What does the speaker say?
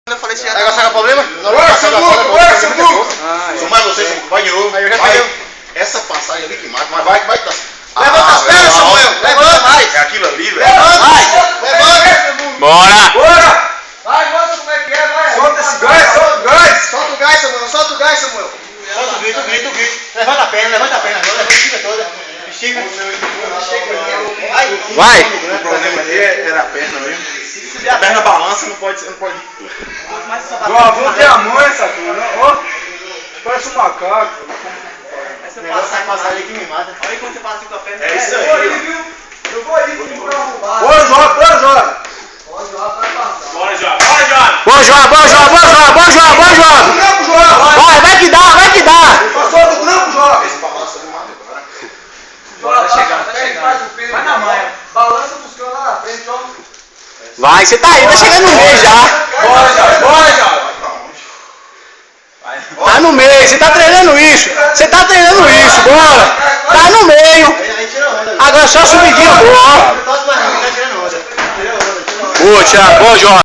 Eu falei assim, Vai gostar do problema? Bora, seu burro! São mais vocês, vai de novo. Vai. Essa passagem ali que mata, mas vai dar. levanta as pernas, Samuel. Levanta mais. É aquilo ali, velho. Levanta. Levanta. Bora! Bora! Vai, mostra como é que é, vai. Solta esse gás, solta o gás! Solta o gás, Samuel. Solta o gás, Samuel. Solta o grito. Levanta a perna agora, estica toda. Estica. Vai! O problema ali era a perna mesmo. Se a perna balança, não pode. Ó, vamos ter a mão essa turma, ó. Parece um macaco. Essa passagem aqui me mata. Olha quando você passa com a perna. É isso Eu vou ali, aí. viu? Eu vou ali, viu? Bora, Bora, João, bora, João! Bora, João! Boa, João! Trampo, João! Vai que dá! Passou do trampo, João! Esse balança me mata, cara. Bora, tá chegando. Vai na manha. Balança buscando lá na frente, ó. Vai, você tá aí, tá chegando no meio já! Bora, João! Tá no meio, você tá treinando isso! Bora! Tá no meio! Agora só subidinho boa, ó! Boa, Thiago, boa, João!